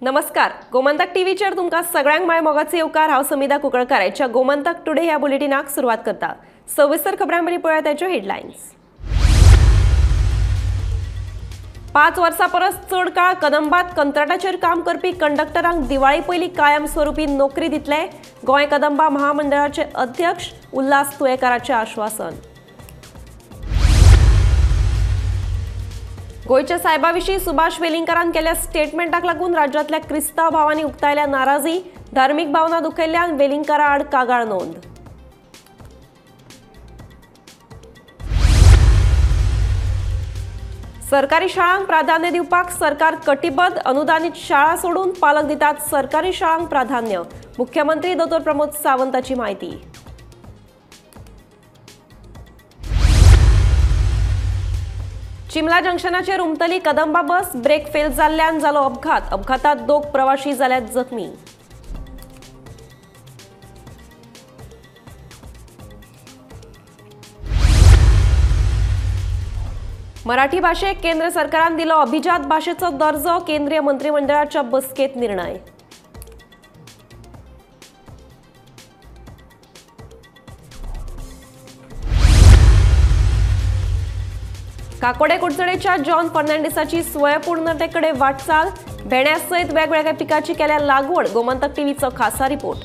नमस्कार, गोमंतक टीव्हीचेर तुमकां सगळ्यांक माय मोगाचे येवकार। हांव समिधा कुंकळकार। आयच्या गोमंतक टुडे ह्या बुलेटिनाक सुरवात करता। सविस्तर खबरांमदी पळया त्याच्यो हेडलायन्स। 5 वर्सां परस चड काळ कदंबात कंत्राटाचेर काम करपी कंडक्टरांक दिवाळी पयलीं कायमस्वरुपी नोकरी दितले। गोंय कदंबा महामंडळाचे अध्यक्ष उल्हास तुयेकाराचें आश्वासन। गोयच्या साहेबाविशीं सुभाष वेलिंगकरान केल्या स्टेटमेंटाक लागून राज्यातल्या क्रिस्तांव भावांनी उक्तायल्या नाराजी। धार्मीक भावना दुखयल्ल्यान वेलिंगकरा आड कागाळ नोंद। सरकारी शाळांक प्राधान्य दिवपाक सरकार कटिबद्ध। अनुदानित शाळा सोडून पालक दितात सरकारी शाळांक प्राधान्य। मुख्यमंत्री डॉ प्रमोद सावंताची माहिती। चिमला जंक्शनाचेर उमटली कदंबा बस। ब्रेक फेल जाल्ल्यान जालो अपघात। अपघातात 2 प्रवाशी जाल्यात जखमी। मराठी भाषेक केंद्र सरकारान दिलो अभिजात भाषेचो दर्जो। केंद्रीय मंत्रिमंडळाच्या बसकेत निर्णय। काकोडे कुडचडेच्या जॉन फर्नांडिसाची स्वयंपूर्णतेकडे वाटचाल। भेण्यासयत वेगवेगळ्या पिकाची केल्या लागवड। गोमंतक टीव्हीचो खासा रिपोर्ट।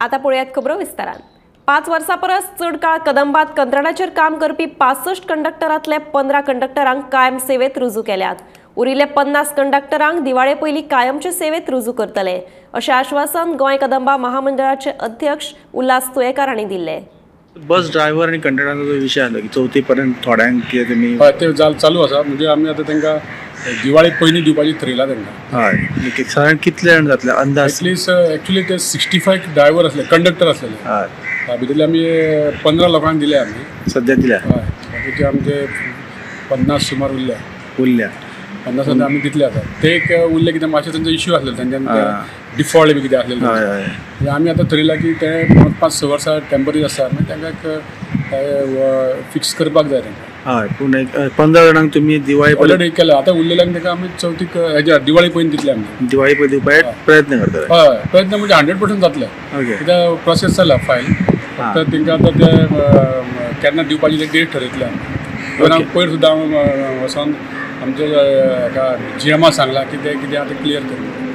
आता पळयात खबरो विस्तारान। 5 वर्सां परस चड काळ कदंबात कंत्राटाचेर काम करपी 65 कंडक्टरांतले 15 कंडक्टरांक कायम सेवेत रुजू केल्यात। उरिल्ले 50 कंडक्टरांक दिवाळे पयलीं कायमचे सेवेत रुजू करतले, अशें आश्वासन गोंय कदंबा महामंडळाचे अध्यक्ष उल्हास तुयेकार हांणी दिले। बस ड्रायव्हर आणि कंडक्टरांचो विषय आलो की 4थी पर्यंत थोड्यांक कितें तुमी ते चालू आसा। म्हणजे आमी आतां तांकां दिवाळी पयलीं दिवपाची थरयला तांकां। हय, साधारण कितले जाण जातले अंदाज? एटलीस्ट एक्चुअली ते 65 ड्रायव्हर असले, कंडक्टर असलेले। हय, भितरले आमी 15 लोकांक दिले आमी सद्या दिल्या। हय, बाकीचे आमचे 50 सुमार उरल्या 50 आमी दितले आतां। ते एक उरले कितें मातशें तांचो इश्यू आसलेलो, तांच्यान डिफॉल्ट बी कितें आसलेलो। आमी आतां थरयला की ते 5-6 वर्सां टेम्पररी आसा, मागीर तांकां फिक्स करपाक जाय तांकां। हय, पूण 15 जाणांक तुमी दिवाळी ऑलरेडी केला। आतां उरलेल्यांक ताका आमी चवथीक हेज्या दिवाळी पयलीं दितले आमी। दिवाळी पयलीं दिवपाक प्रयत्न करतले। हय, प्रयत्न म्हणजे 100% जातले। कित्याक प्रोसेस जाला फायल, फक्त तांकां आतां ते केन्ना दिवपाची डेट थरयतले आमी। पयर सुद्दां हांव वचोन आमच्या हाका GMा सांगला की ते कितें आतां क्लियर करता।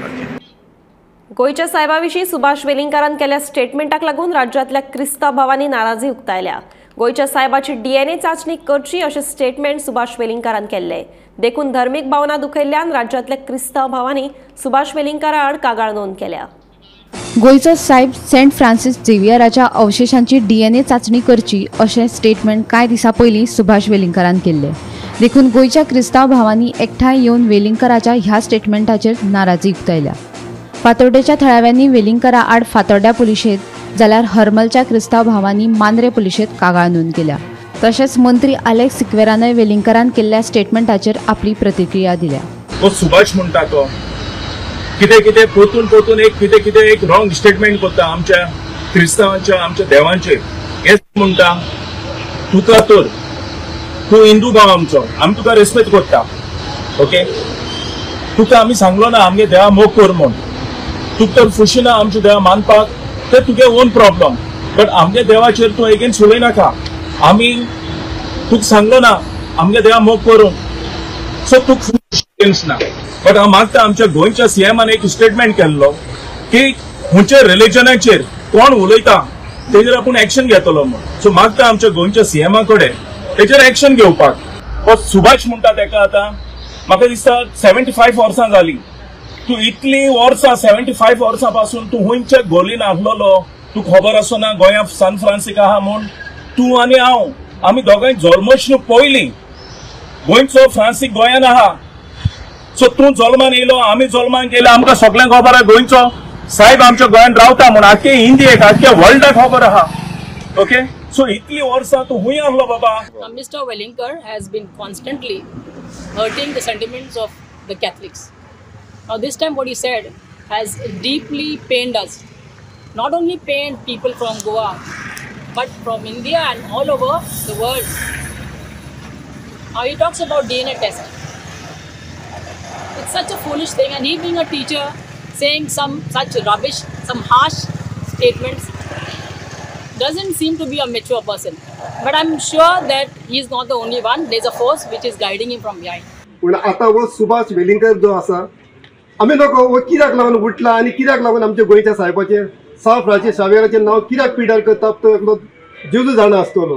गोयच्या साहेबाविशीं सुभाष वेलिंगकरान केल्या स्टेटमेंटाक लागून राज्यातल्या क्रिस्तांव भावांनी नाराजी उक्तायल्या। गोयच्या साहेबाची DNA चाचणी करची अशें स्टेटमेंट सुभाष वेलिंगकरान केल्ले। देखून धार्मीक भावना दुखयल्ल्यान राज्यातल्या क्रिस्तांव भावांनी सुभाष वेलिंगकरा आड कागाळ नोंद केल्या। गोयचो साहेब सेंट फ्रांसिस झेवियराच्या अवशेषांची DNA चाचणी करची अशें स्टेटमेंट कांय दिसा पयलीं सुभाष वेलिंगकरान केल्ले। देखून गोयच्या क्रिस्तांव भावांनी एकठांय येवन वेलिंगकराच्या ह्या स्टेटमेंटाचेर नाराजी उक्तायल्या। फातोर्डेच्या थळाव्यांनी वेलिंगकरा आड फातोर्ड्या पुलिशेंत, जाल्यार हरमलच्या क्रिस्तांव भावांनी मांद्रे पुलिशेंत कागाळ नोंद केल्या। तशेंच मंत्री आलेक्स सिक्वेरानय वेलिंगकरान केल्ल्या स्टेटमेंटाचेर आपली प्रतिक्रिया दिल्या। तो सुभाष म्हणटा तो कितें पोतून एक रॉंग स्टेटमेंट करता आमच्या क्रिस्तांवांच्या, आमच्या देवांचेर। हेच म्हणटा तुका तर तूं हिंदू भाव आमचो, आमी तुका रेस्पेक्ट करता, ओके। तुका आमी सांगलो ना आमगे देवा मोग कर म्हूण, तुका तर खुशी ना आमच्या देवा मानपाक, ते तुगे ओन प्रॉब्लम। बट आमगे देवाचेर तूं एगेन्स्ट उलय नाका। आमी तुका सांगलो ना आमगे देवा मोग करूं, सो तुका एगेन्स्ट ना। बट हांव मागता आमच्या गोंयच्या CMान एक स्टेटमेंट केल्लो की खंयच्या रिलिजनाचेर कोण उलयता तेजेर आपूण एक्शन घेतलो म्हूण। सो मागता आमच्या गोंयच्या CMा कडेन तेजेर एक्शन घेवपाक। हो सुभाष म्हणटा तेका आतां म्हाका दिसता 75 वर्सां जालीं। तूं इतली वर्सां 75 वर्सां पासून तूं खंयच्या गोलीन आहलोलो, तुका खबर आसना गोंया सान फ्रांसीक आहा म्हूण। तूं आनी हांव आमी दोगांय जल्मोच पयलीं गोंयचो फ्रांसीक गोंयान आहा। सो तूं जल्मान येयलो, आमी जल्मान गेले, आमकां सगळ्यांक खबर आहा गोंयचो साहेब आमच्या गोंयान रावता म्हूण। आख्खे इंडियेक, आख्ख्या वर्ल्डाक खबर आहा, ओके। So itli वर्सां तूं हुंय आहलो बाबा। Mr. Wellingkar has been constantly hurting the sentiments of the Catholics. Now this time what he said has deeply pained us. Not only pained people from Goa, but from India and all over the world. Now he talks about DNA test. It's such a foolish thing, and he being a teacher saying some such rubbish, some harsh statements doesn't seem to be a mature person. But I'm sure that he's not the only one. There's a force which is guiding him from behind. पण आता वो सुभाष वेलिंगकर जो आसा आमी नको वो कित्याक लागून उठला आनी कित्याक लागून आमच्या गोंयच्या साहेबाचे साफराचे शावेराचे नांव कित्याक पिड्यार करता तो एकलो जेजू जाणा आसतलो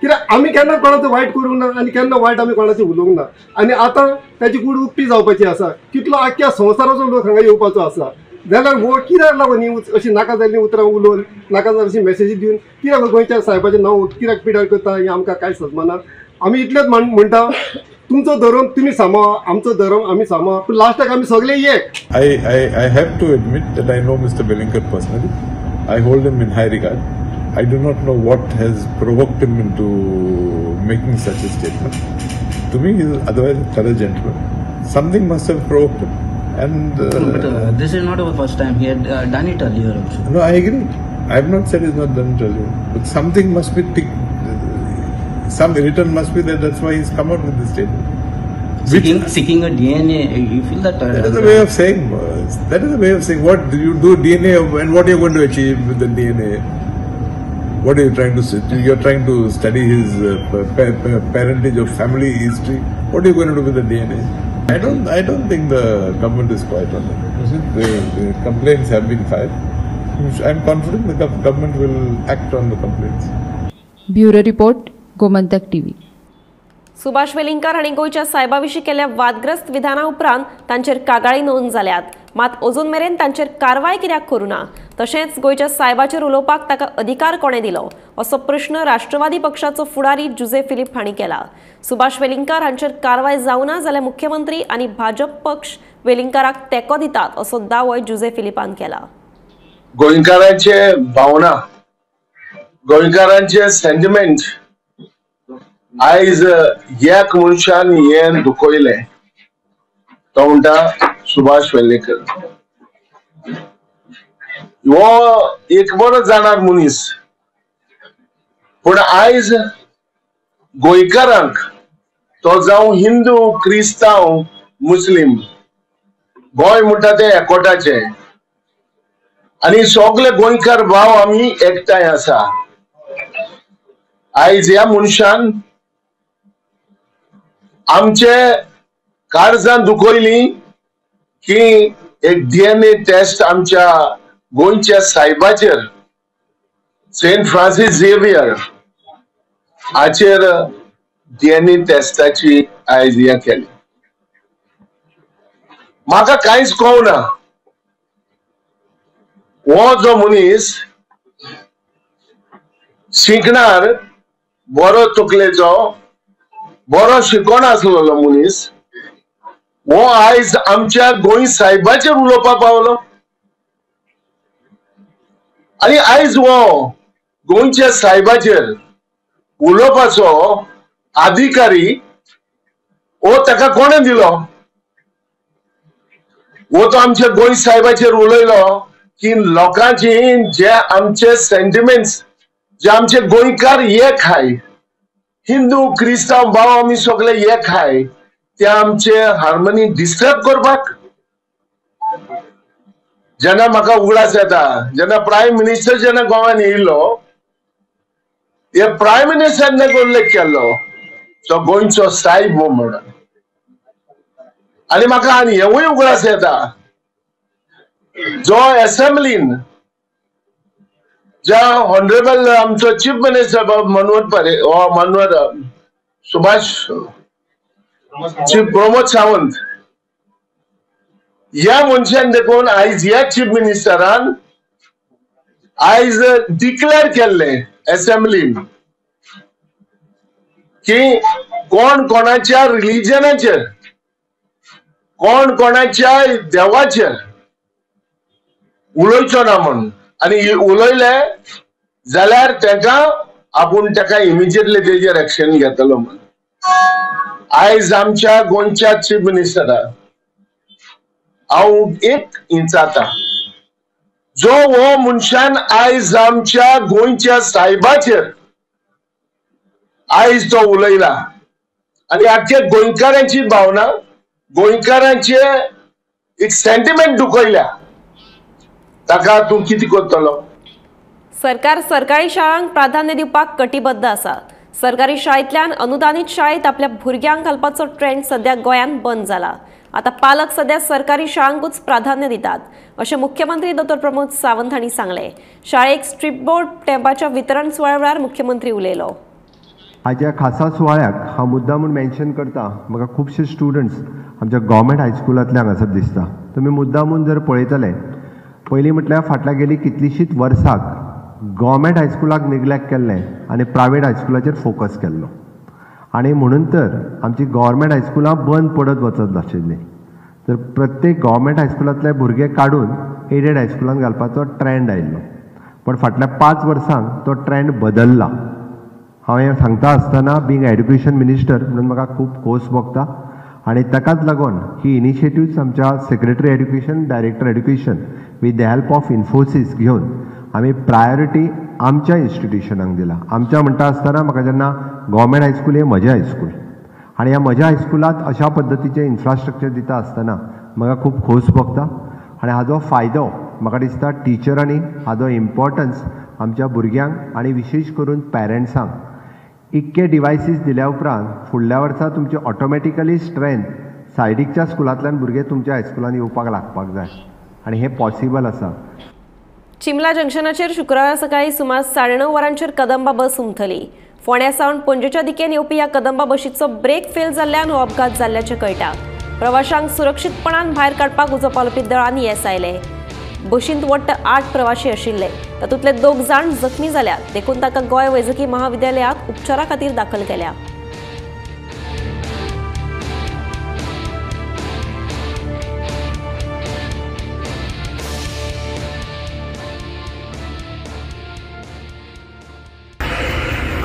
कित्याक आमी केन्ना कोणाचो वायट करूंक ना आनी केन्ना वायट आमी कोणाचें उलोवंक ना आनी आतां ताची कूड उक्ती जावपाची आसा कितलो आख्या संवसाराचो लोक हांगा येवपाचो आसा जाल्यार वो कित्याक लागून ही अशी नाका जाल्लीं उतरां उलोवन नाका जाल्ली मेसेजी दिवन कित्याक गोंयच्या साहेबाचें नांव कित्याक पिड्यार करता हें आमकां कांय सजमना आमी इतलेंच म्हणटा तुमचो धर्म तुम्ही सांबाळा आमचो धर्म आमी सांबाळा पूण लास्टाक आमी सगळे एक I have to admit that I know Mr. Velinkar personally. I hold him in high regard. I do not know what has provoked him into making such a statement. To me, he is otherwise a thorough gentleman. Something must have provoked him. And but this is not our first time. He had done it earlier also. No, I agree. I have not said he's not done it earlier. But something must be some return must be there. That's why he's come out with this statement. Seeking a DNA, you feel that? That is a way of saying. That is a way of saying. What you do DNA, and what you're going to achieve with the DNA? What are you trying to? You're trying to study his parentage of family history. What are you going to do with the DNA? I don't think the government is quiet on that. The complaints have been filed. I'm confident the government will act on the complaints. Bureau report Gomantak TV. Subhash Velingkar हांणी गोंयच्या साहेबा केल्या वादग्रस्त विधाना उपरांत तांचेर कागाळी नोंद जाल्यात मात अजून मेरेन तांचेर कारवाय कित्याक करूना तशेंच गोंयच्या साहेबाचेर उलोवपाक ताका अधिकार कोणे दिलो असो प्रश्न राष्ट्रवादी पक्षाचो फुडारी जुजे फिलीप हांणी केला. सुभाष वेलिंगकर हांचेर कारवाय जावना जाल्यार मुख्यमंत्री आनी भाजप पक्ष वेलिंगकराक तेको दितात असो दावोय जुजे फिलिपान केला. गोंयकारांचे भावना गोंयकारांचे सेंटिमेंट आयज एक मनशान हें दुखयले तो म्हणटा सुभाष वेलिंगकर. हो एक बरो जाणार मनीस पूण आयज गोंयकारांक तो जावं हिंदू क्रिस्तांव मुस्लीम गोंय म्हणटा ते एकवटाचे आनी सगळे गोंयकार भाव आमी एकठांय आसा. आयज ह्या मनशान आमचे काळजां दुखयली की एक DNA टेस्ट आमच्या गोंयच्या साहेबाचेर सेंट फ्रांसिस झेवियर हाचेर DNA टेस्टाची आयज हें केली. म्हाका कांयच कळना हो जो मनीस शिकणार बरो तकलेचो बरो शिकोण आसलेलो मनीस हो आयज आमच्या गोंय साहेबाचेर उलोवपाक पावलो आनी आयज हो गोंयच्या साहेबाचेर उलोवपाचो अधिकारी हो ताका कोणे दिलो? हो तो आमच्या गोंय साहेबाचेर उलयलो की लोकांची जे आमचे सेंटिमेंट्स जे आमचे गोंयकार एक हाय हिंदू क्रिस्तांव भाव आमी सगळे एक हाय ते आमचे हार्मनी डिस्टर्ब करपाक. जेन्ना म्हाका उगडास येता जेन्ना प्रायम मिनिस्टर जेन्ना गोंयान येयलो हे प्रायम मिनिस्टरान उल्लेख केल्लो तो गोंयचो साहेब म्हणून आनी म्हाका आनी हेवूय उगडास येता जो असेंब्लीन ज्या ऑनरेबल आमचो chief minister Manohar Subhash chief Pramod Sawant ह्या मनशान देखून आयज ह्या चीफ मिनिस्टरान आयज डिक्लेअर केल्ले असेंब्लीन की कोण कोणाच्या रिलिजनाचेर कोण कोणाच्या देवाचेर उलयचो ना म्हणून आनी उलयले जाल्यार ताका आपूण ताका इमिजिएटली तेजेर एक्शन घेतलो म्हणून. आयज आमच्या गोंयच्या चीफ मिनिस्टराक हांव एक इंचाता जो हो मनशान आयज आमच्या गोंयच्या साहेबाचेर आयज तो उलयला आणि आजच्या गोंयकारांची भावना, गोंयकारांचे एक सेंटिमेंट दुखयल्या, ताका तूं कितें करतलो? सरकार सरकारी शाळांक प्राधान्य दिवपाक कटिबद्ध आसा. सरकारी शाळेंतल्यान अनुदानीत शाळेत आपल्या भुरग्यांक घालपाचो ट्रेंड सध्या गोंयांत बंद जाला. आता पालक सध्या सरकारी शाळांकूच प्राधान्य दितात अशें मुख्यमंत्री डॉ. प्रमोद सावंत हांणी सांगलें. शाळेक स्ट्रीप बोर्ड टॅबाच्या वितरण सुवाळ्या वेळार मुख्यमंत्री उलयलो. आजच्या खासा सुवाळ्याक हांव मुद्दामून मेन्शन करता, म्हाका खुबशे स्टुडंट्स आमच्या गव्हर्मेंट हायस्कुलांतल्यान आसात दिसता. तुमी मुद्दामून जर पळयतले, पयलीं म्हटल्यार फाटल्या गेली कितलींशींच वर्सां गव्हर्मेंट हायस्कुलाक निग्लेक्ट केल्लें आनी प्रायवेट हायस्कुलाचेर फोकस केल्लो. आनी म्हणून तर आमची गव्हर्मेंट हायस्कुलां बंद पडत वचत आशिल्लीं. तर प्रत्येक गव्हर्मेंट हायस्कुलांतले भुरगे काडून एडेड हायस्कुलांत घालपाचो ट्रेंड आयिल्लो. पण फाटल्या 5 वर्सांक तो ट्रेंड बदलला. हांव हें सांगता आसतना बींग एड्युकेशन मिनिस्टर म्हणून म्हाका खूब खोस भोगता. आनी ताकाच लागून ही इनिशिएटिव्स आमच्या secretary education, director education with the help of Infosys घेवन आमी प्रायोरिटी आमच्या इन्स्टिट्युशनांक दिला. आमच्या म्हणटा आसतना म्हाका जेन्ना गव्हर्मेंट हायस्कूल हें म्हजें हायस्कूल आनी ह्या म्हज्या हायस्कुलांत अशा पद्दतीचें इन्फ्रास्ट्रक्चर दिता आसतना म्हाका खूब खोस भोगता. आनी हाजो फायदो म्हाका दिसता टिचरांनी, हाजो इम्पॉर्टन्स आमच्या भुरग्यांक आनी विशेश करून पॅरंट्सांक इतके डिवायसीस दिल्या उपरांत फुडल्या वर्सा तुमची ऑटोमॅटिकली स्ट्रेंथ सायडीकच्या स्कुलांतल्यान भुरगे तुमच्या हायस्कुलांत येवपाक लागपाक जाय आनी हें पॉसिबल आसा. चिमला जंक्शनाचेर शुक्रारा सकाळी सुमार 9:30 वरांचेर कदंबा बस उमथली. फोंड्या सावन पणजेच्या दिकेन येवपी ह्या कदंबा बशीचो ब्रेक फेल जाल्ल्यान हो अपघात जाल्ल्याचें कळटा. प्रवाशांक सुरक्षीतपणान भायर काडपाक उजो पालोवपी दळान येस आयले. बशींत वट्ट 8 प्रवाशी आशिल्ले, तातूंतले 2 जाण जखमी जाल्यात. देखून ताका गोंय वैजकी महाविद्यालयात उपचारा खातीर दाखल केल्या.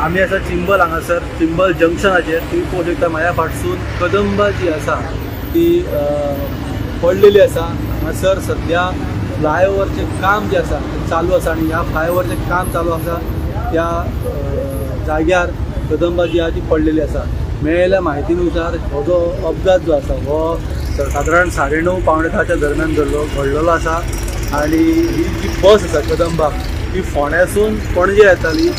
आमी आसा चिंबल हांगासर, चिंबल जंक्शनाचेर. तुम्ही पळोवंक शकता म्हाज्या फाटसून कदंबा जी आसा ती पडलेली आसा. हांगासर सध्या फ्लायओव्हरचें काम जे आसा तें चालू आसा आनी ह्या फ्लायओव्हरचें काम चालू आसा त्या जाग्यार कदंबा जी आसा ती पडलेली आसा. मेळिल्ल्या म्हायतीनुसार हो जो अपघात जो आसा हो सादारण 9:30 पावणे 10च्या दरम्यान घडलेलो आसा. आनी ही जी बस आसा कदंबा ती फोंड्यासून पणजे येताली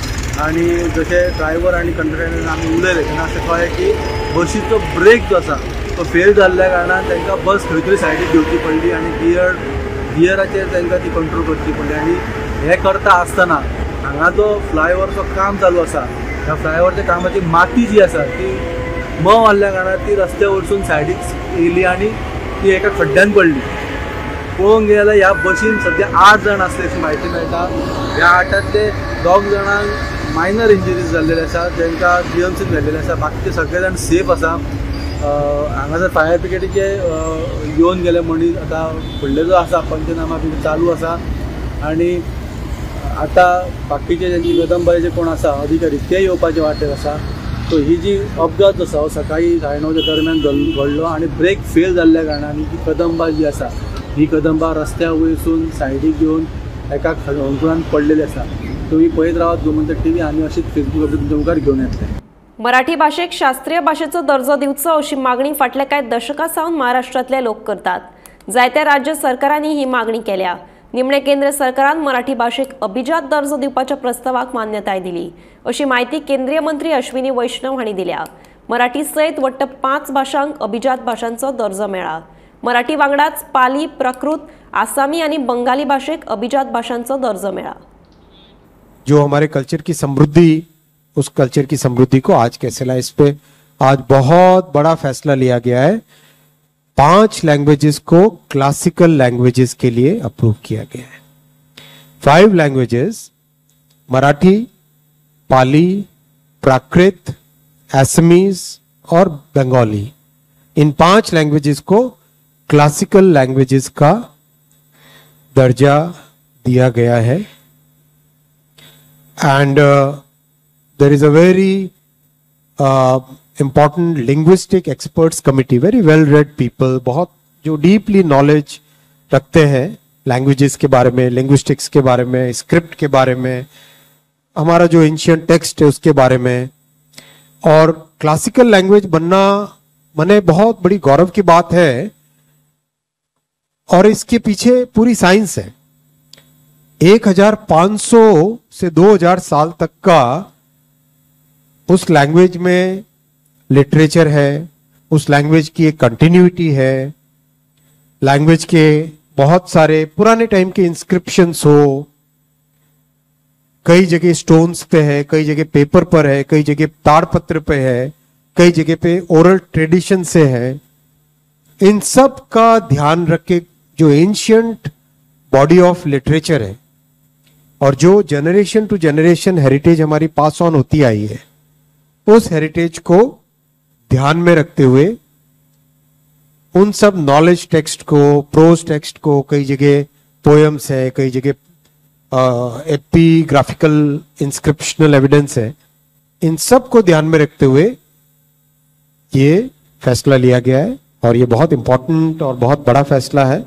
आनी जशें ड्रायव्हर आनी कंडक्टरान आमी उलयले तेन्ना अशें कळ्ळें की बशीचो ब्रेक जो आसा तो फेल जाल्ल्या कारणान तांकां बस खंय तरी सायडीक घेवची पडली आनी गियराचेर तांकां ती कंट्रोल करची पडली. आनी हें करता आसतना हांगा जो फ्लायओव्हरचो काम चालू आसा ह्या फ्लायओव्हरच्या कामाची माती जी आसा ती मव आसल्या कारणान ती रस्त्या वयरसून सायडीक येयली आनी ती एका खड्ड्यान पडली. पळोवंक गेल्यार ह्या बशीन सध्या 8 जाण आसले अशी म्हायती मेळटा. ह्या 8 2 जाणांक मायनर इंजरीज जाल्लेले आसा, तांकां जीएमसीन व्हेल्लेले आसा. बाकीचे सगळे जाण सेफ आसा. हांगासर फायर ब्रिगेडीचे येवन गेले मनीस आतां फुडले जो आसा पंचनामा बी चालू आसा. आनी आतां बाकीचे जेंची कदंबाचे कोण आसा अधिकारी ते येवपाचे वाटेर आसा. सो ही जी अपघात जो आसा हो सकाळी 9:30च्या दरम्यान घडलो आनी ब्रेक फेल जाल्ल्या कारणान ही कदंबा जी आसा ही कदंबा रस्त्या वयरसून सायडीक घेवन एका अंकुरान पडलेली आसा. तुम्ही पळयत रावात गोमंतक टीव्ही आनी अशीच फेसबूक अपडेट तुमच्या मुखार घेवन येतले. मराठी भाषेक शास्त्रीय भाषेचो दर्जो दिवचो अशी मागणी फाटल्या कांय दशकां सावन महाराष्ट्रातले लोक करतात. जायत्या राज्य सरकारांनी ही मागणी केल्या. निमणे केंद्र सरकारान मराठी भाषेक अभिजात दर्जो दिवपाच्या प्रस्तावाक मान्यताय दिली अशी माहिती केंद्रीय मंत्री अश्विनी वैष्णव हांणी दिल्या. मराठी सयत वट्ट 5 भाषांक अभिजात भाषांचो दर्जो मेळ्ळा. मराठी वांगडाच पाली, प्राकृत, आसामी आणि बंगाली भाषेक अभिजात भाषांचो दर्जो मेळ्ळा. जो हमारे कल्चर की समृद्धि, उस कल्चर की समृद्धि को आज कैसे लाए, इस पे आज बहुत बड़ा फैसला लिया गया है. 5 लैंग्वेजेस को क्लासिकल लैंग्वेजेस के लिए अप्रूव किया गया है. 5 लैंग्वेजेस मराठी, पाली, प्राकृत, असमीज और बंगाली, इन 5 लैंग्वेजेस को क्लासिकल लैंग्वेजेस का दर्जा दिया गया है. And there is a very important linguistic experts committee, very well read people, बहुत जो deeply knowledge रखते हैं languages के बारे में, linguistics के बारे में, script के बारे में, हमारा जो ancient text है उसके बारे में, और क्लासिकल लैंग्वेज बनना माने बहुत बड़ी गौरव की बात है, और इसके पीछे पूरी साइंस है। 1500 से 2000 साल तक का उस लैंग्वेज में लिटरेचर है, उस लैंग्वेज की एक कंटिन्यूटी है, लैंग्वेज के बहुत सारे पुराने टाइम के इंस्क्रिप्शंस हो, कई जगह स्टोन्स पे है, कई जगह पेपर पर है, कई जगह ताड़पत्र पे है, कई जगह पे ओरल ट्रेडिशन से है। इन सब का ध्यान रख के जो एंशियंट बॉडी ऑफ लिटरेचर है और जो जनरेशन टू जनरेशन हेरिटेज हमारी पास ऑन होती आई है, उस हेरिटेज को ध्यान में रखते हुए उन सब नॉलेज टेक्स्ट को, प्रोज टेक्स्ट को, कई जगह पोएम्स है, कई जगह एपिग्राफिकल इंस्क्रिप्शनल एविडेंस है, इन सब को ध्यान में रखते हुए ये फैसला लिया गया है और ये बहुत इंपॉर्टंट और बहुत बड़ा फैसला है।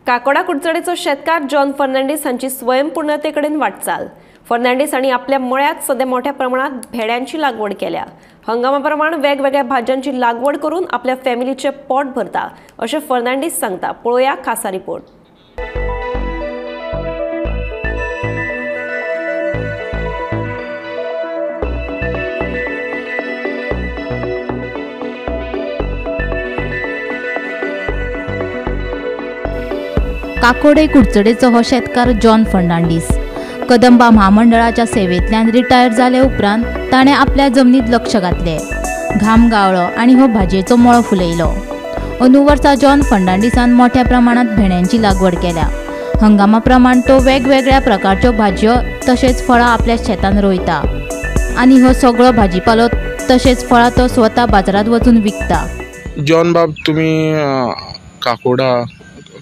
काकोडा कुडचडेचो शेतकार जॉन फर्नांडीस हांची स्वयंपूर्णतेकडेन वाटचाल। फर्नांडीस हांणी आपल्या मळ्यात सध्या मोठ्या प्रमाणात भेड्यांची लागवड केल्या। हंगामाप्रमाण वेगवेगळ्या भाज्यांची लागवड करून आपल्या फॅमिलीचे पोट भरता अशें फर्नांडीस सांगता। पळोवया खासा रिपोर्ट। काकोडे कुडचडेचो हो शेतकार जॉन फर्नांडीस कदंबा महामंडळाच्या सेवेंतल्यान रिटायर जाले उपरांत ताणें आपल्या जमनीत लक्ष घातले। घाम गावळो आनी हो भाजयेचो मळो फुलयलो। अंदू वर्सा जॉन फर्नांडीसान मोठ्या प्रमाणात भेंड्यांची लागवड केल्या। हंगामा प्रमाण तो वेगवेगळ्या प्रकारच्यो भाजयो तशेंच फळां आपल्या शेतान रोयता आनी हो सगळो भाजीपालो तशेंच फळां तो स्वता बाजारात वचून विकता। जॉन बाब, तुम्ही काकोडा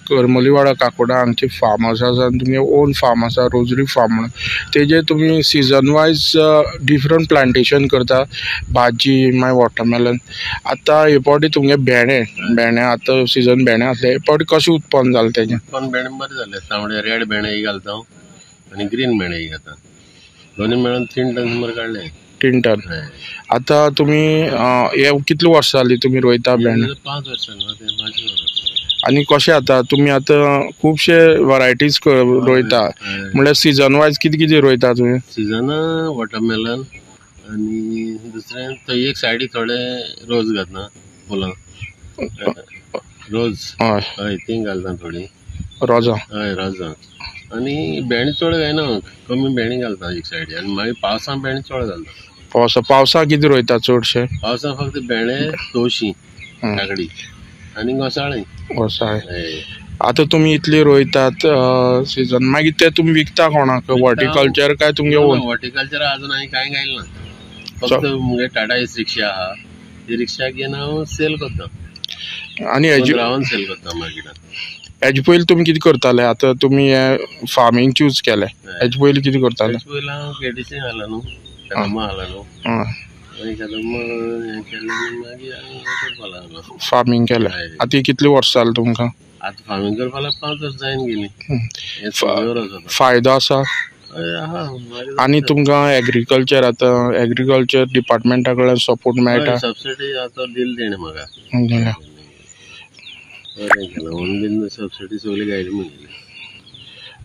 करमलीवाडा काकोडा हांगचे फार्म हाऊस आसा, तुमगे ओन फार्म आसा रोजरी फार्म म्हणून, तेजे तुम्ही सीजन वायज डिफरंट प्लांटेशन करता, भाजी मागीर वॉटरमेलन। आतां हे फावटी तुमगे भेंडे आतां सीजन भेंडे आसले, हे फावटी कशें उत्पन्न जालें तेजें? उत्पन्न भेंडे बरें जालें। तांबडे रेड भेंडेय घालता आनी ग्रीन भेंडेय घालता, दोनी मेळून 3 टन सुमार काडले। 3 टन। आतां तुमी हे कितले वर्सां जालीं तुमी रोयता भेंडे? 5 वर्सां। आणि कशें आता तुमी आतां खुबशे वरायटीज रोयता, म्हणल्यार सीजन वायज कितें कितें रोयता तुमी? सीजन वॉटरमेलन आनी दुसरें थंय एक सायडीक थोडे रोज घालता, फुलां रोज हय तीं घालता थोडी रोजां। हय रोजां आनी भेंडे चड जायना, कमी भेंडे घालता एक सायडी आनी मागीर पावसा भेंडे चड घालता। पावसा कितें रोयता चडशे? पावसा फक्त भेंडे, तवशीं, काकडी आनी घोसाळें। आता तुम्ही इतली रोयतात सीजन, मागीर ते तुम्ही विकता कोणाक? हॉर्टिकल्चर काय तुमगे ओन? हॉर्टिकल्चर अजून हांवें कांय गायलें ना, फक्त मुगे टाटा एस रिक्षा आहा, ती रिक्षा घेवन हांव सेल करता आनी रावन सेल करता मार्केटान। हेजे पयलीं तुमी कितें करताले? आतां तुमी हे फार्मींग चूज केलें, हेजे पयलीं कितें करताले? हेजे पयलीं हांव केटीसी घाला न्हू, कदंबा घाला न्हू, फार्मिंग केलें। आतां कितली वर्सां जालीं तुमकां? आतां फार्मिंग करपा 5 वर्सां जायन गेलीं। फायदो आसा? आनी तुमकां एग्रीकल्चर आतां एग्रीकल्चर डिपार्टमेंटा कडल्यान सपोर्ट मेळटा? सबसिडी आतां दिली तेणें म्हाका, बरें केलां, ऑन सबसिडी सगळी गायली म्हणली।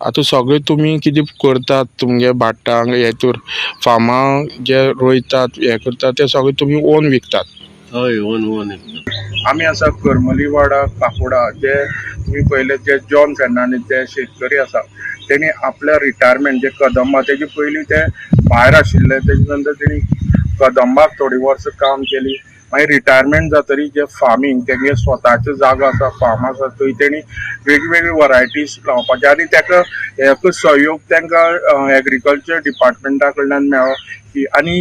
आतां सगळे तुम्ही कितें करतात तुमगे भाटांक हेतूर फार्मां जे रोयतात हे करतात ते सगळे तुम्ही ओन विकतात? हय ओन आमी आसा करमलीवाडा काकोडा, जे तुम्ही पहिले जे जॉन फर्नांडीस जे शेतकरी आसा तेणी आपल्या रिटायरमेंट जे कदंबा तेजे पयलीं ते भायर आशिल्ले, तेजे नंतर तेणी कदंबाक थोडी वर्सां काम केली, मागीर रिटायरमेंट जातरी जे फार्मिंग तेगे स्वताचो जागो आसा फार्म आसा थंय तेणी वेगवेगळी वरायटीज लावपाचे आनी ताका एक सहयोग तांकां एग्रीकल्चर डिपार्टमेंटा कडल्यान मेळ्ळो की आनी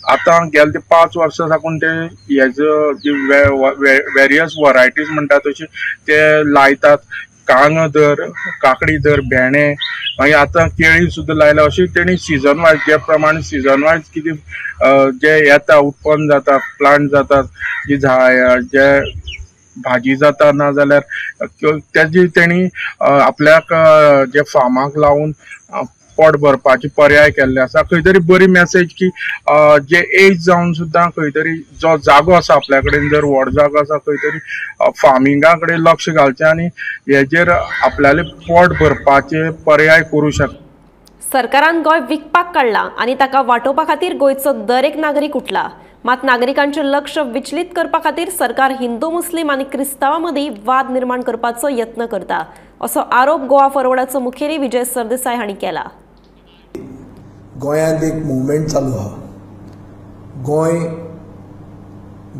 आतां गेले ते 5 वर्सां साकून ते हेजो जी वेरियस वरायटीज म्हणटा तशी ते लायतात, कांगो धर, काकडी धर, भेंडे, मागीर आतां केळी सुद्दां लायला, अशी तेणी सीजन वायज जे प्रमाणे सीजन वायज कितें जे येता उत्पन्न जाता, प्लांट जातात, जे भाजी जाता नाजाल्यार तेजी तेणी आपल्याक जे फार्माक लावून पोट भरपाचे पर्याय केल्ले आसा. खंय तरी बरी मेसेज की जे एज जावन सुद्दां खंय तरी जो जागो आसा आपल्या कडेन जर व्हड जागो आसा खंय तरी फार्मिंगा कडेन लक्ष घालचें आनी हेजेर आपल्याले पोट भरपाचे पर्याय करूं शकता. सरकारान गोंय विकपाक काडला आणि ताका वांटोवपा खातीर गोंयचो दर एक नागरीक उठला. मात नागरिकांचे लक्ष विचलीत करपा खातीर सरकार हिंदू मुस्लिम आणि क्रिस्तावां मदीं वाद निर्माण करपाचो यत्न करता असो आरोप गोवा फॉरवर्डाचो मुखेली विजय सरदेसाय हांणी केला. गोंयांत एक मुवमेंट चालू आहा. गोंय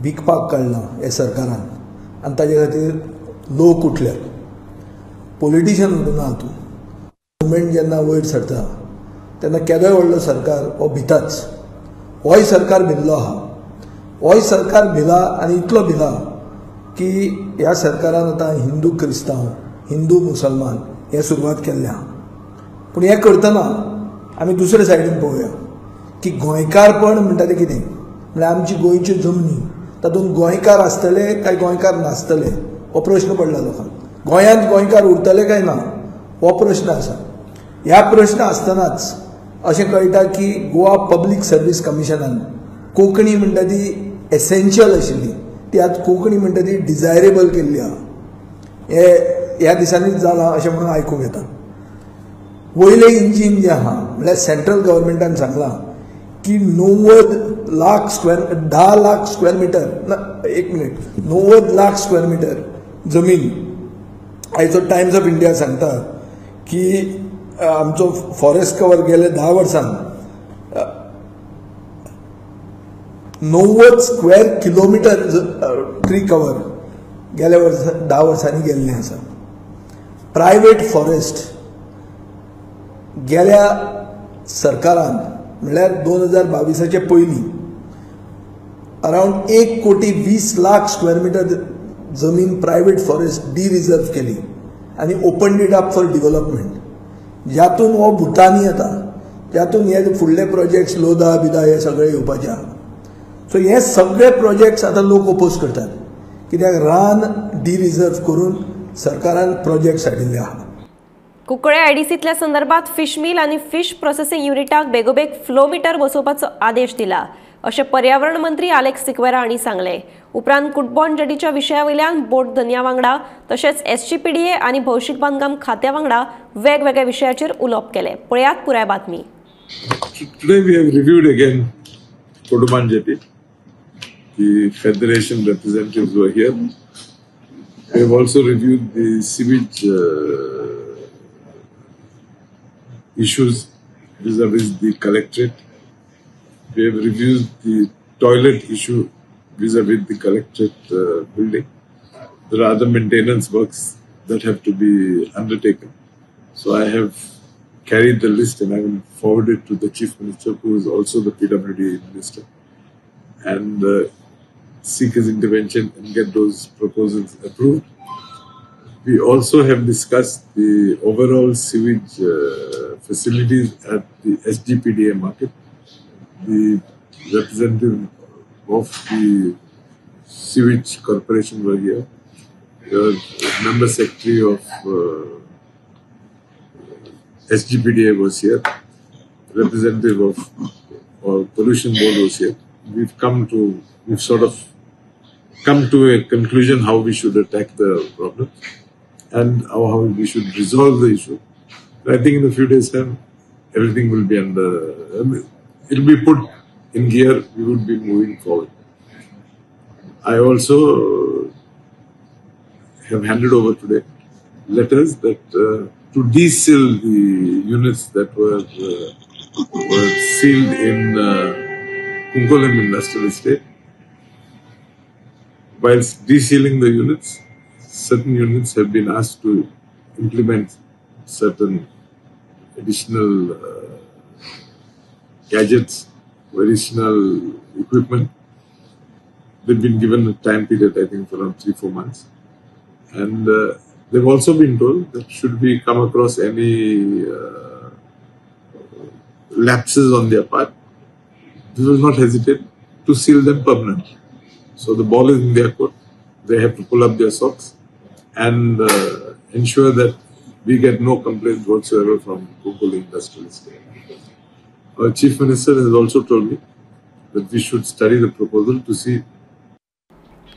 विकपाक काडला हे सरकारान आनी ताजे खातीर लोक उठल्यात. पॉलिटिशियन म्हणून आहा तूं. मुवमेंट जेन्ना वयर सरता तेन्ना केदोय व्हडलो सरकार हो भिताच. होय सरकार भिल्लो आहा. होय सरकार भिला आनी इतलो भिला की ह्या सरकारान आतां हिंदू क्रिस्तांव हिंदू मुसलमान हे सुरवात केल्ले आहा. पूण हें करतना आमी दुसरे सायडीन पळोवया की गोंयकारपण म्हणटा तें कितें म्हळ्यार आमची गोंयच्यो जमनी तातूंत गोंयकार आसतले काय गोंयकार नासतले हो प्रश्न पडला लोकांक. गोंयांत गोंयकार उरतले काय ना हो प्रश्न आसा. ह्या प्रश्न आसतनाच अशें कळटा की गोवा पब्लीक सर्वीस कमिशनान कोंकणी म्हणटा ती एसेन्शियल आशिल्ली ती आतां कोंकणी म्हणटा ती डिझायरेबल केल्ली आहा. हे ह्या दिसांनीच जालां अशें म्हणून आयकूंक येता. वयलें इंजीन जें आहा म्हळ्यार सेंट्रल गव्हर्मेंटान सांगलां की 10 lakh square metre 90 lakh square metre जमीन. आयचो टायम्स ऑफ इंडिया सांगता की आमचो फॉरेस्ट कवर गेले 10 वर्सांत 90 स्क्वेअर किलोमिटर ट्री कवर गेल्या 10 वर्सांनी गेल्लें आसा. प्रायवेट फॉरेस्ट गेल्या सरकारान म्हळ्यार 2022चे पयलीं अरावंड 1,20,00,000 स्क्वेअर मिटर जमीन प्रायवेट फॉरेस्ट रिजर्व केली आनी open it up for development. ज्यातून हो भुतानी येता ज्यातून हे फुडले प्रोजेक्ट्स लोदा बिदा हे सगळे येवपाचे आहा. सो हे सगळे प्रोजेक्ट्स आतां लोक ओपोज करतात कित्याक रान रिजर्व करून सरकारान प्रोजेक्ट्स हाडिल्ले आहा. कुंकळे आयडीसीतल्या संदर्भात फिश मिल आणि फिश प्रोसेसिंग युनिटाक बेगोबेग फ्लो मिटर बसोवपाचो आदेश दिला अशें पर्यावरण मंत्री आलेक्स सिक्वेरा हांणी सांगलें. उपरांत कुटबॉन जेटीच्या विशया वयल्यान बोट धन्या वांगडा तशेंच SGPDA आनी भौशीक बांदकाम खात्या वांगडा वेगवेगळ्या विशयाचेर उलोवप केलें. पळयात पुराय बातमी. Today we have reviewed again Koduman Jetty. The Federation representatives were here. We have also reviewed the sewage issues vis-a-vis the collectorate. We have reviewed the toilet issue vis-a-vis the collectorate building. There are other maintenance works that have to be undertaken. So I have carried the list and I will forward it to the Chief Minister, who is also the PWD Minister, and seek his intervention and get those proposals approved. We also have discussed the overall sewage facilities at the SGPDA market. The representative of the sewage corporation were here. The member secretary of SGPDA was here. Representative of pollution board was here. We've sort of come to a conclusion how we should attack the problem and how we should resolve the issue. I think in a few days' time, everything will be it will be put in gear. We would be moving forward. I also have handed over today letters that to deseal the units that were sealed in Kunkolam Industrial Estate. Whilst desealing the units, certain units have been asked to implement certain additional gadgets, additional equipment. They've been given a time period, I think, for around 3-4 months. And they've also been told that should we come across any lapses on their part, they will not hesitate to seal them permanently. So the ball is in their court. They have to pull up their socks and ensure that we get no complaints whatsoever from Kokoli Industrial Estate. Our Chief Minister has also told me that we should study the proposal to see.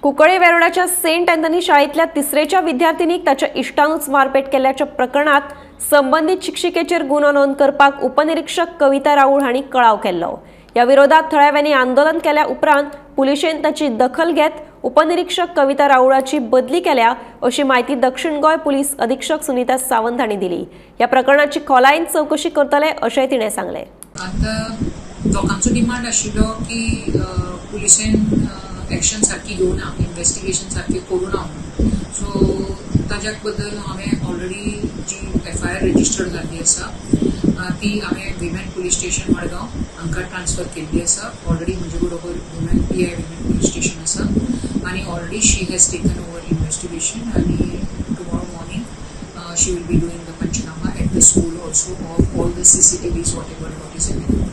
कुंकळे वेरोळाच्या saint Anthony शाळेतल्या 3ऱ्या विद्यार्थिनीक ताच्या इश्टानूच मारपेट केल्याच्या प्रकरणात संबंधित शिक्षिकेचेर गुन्हो नोंद करपाक उपनिरीक्षक कविता राऊळ हांणी कळाव केल्लो. या विरोधात थळाव्यांनी आंदोलन केल्या उपरांत पुलिशेन ताची दखल घेत उपनिरीक्षक कविता राऊळाची बदली केल्या अशी माहिती दक्षिण गोय पुलीस अधीक्षक सुनीता सावंत हांणी दिली. या प्रकरणाची खोलायेन चौकशी करतले अशेंय तिणें सांगलें. लोकांचो डिमांड आशिल्लो की पुलिशेन एक्शन सारकी घेवना, इन्व्हेस्टिगेशन सारकी करूना. सो ताज्या बद्दल हांवें ऑलरेडी जी FIR रजिस्टर्ड जाल्ली आसा ती हांवें विमेन पुलीस स्टेशन मडगांव हांकां ट्रान्सफर केल्ली आसा. ऑलरेडी म्हजे बरोबर women PI women police station आसा आनी already she has taken over investigation आनी tomorrow morning she will be doing the panchnama at the school also of all the CCTVs what is available.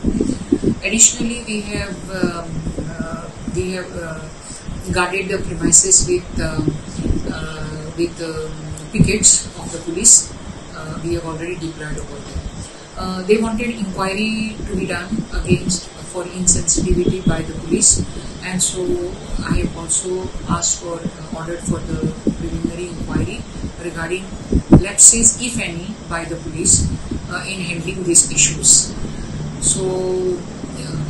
Additionally, we have guarded the premises with pickets of the police. We have already deployed over there. They wanted inquiry to be done against for insensitivity by the police, and so I have also asked for ordered for the preliminary inquiry regarding lapses, if any, by the police in handling these issues. So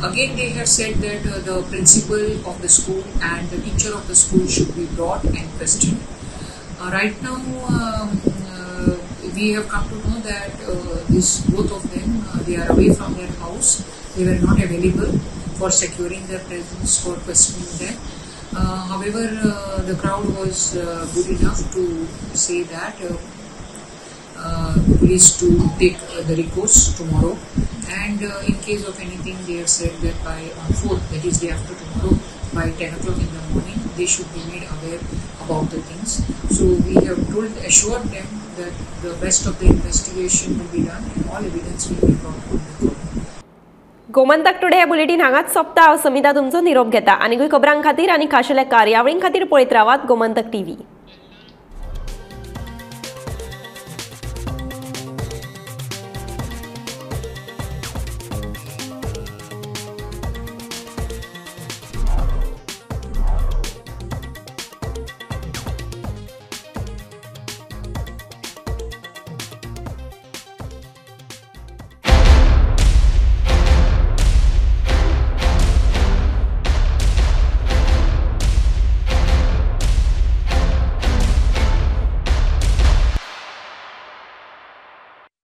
again, they have said that the principal of the school and the teacher of the school should be brought and questioned. Right now, we have come to know that both of them they are away from their house. They were not available for securing their presence for questioning them. However, the crowd was good enough to say that police to take the recourse tomorrow, and in case of anything, they have said that by on 4th, that is day after tomorrow, by 10 o'clock in the morning, they should be made aware about the things. So we have assured them that the best of the investigation will be done and all evidence will be brought to the court. Gomantak today हे bulletin हांगाच सोंपता. हांव समिता तुमचो निरोप घेता. आनीकूय खबरां खातीर आनी खाशेल्या कार्यावळीं खातीर पळयत रावात गोमंतक TV.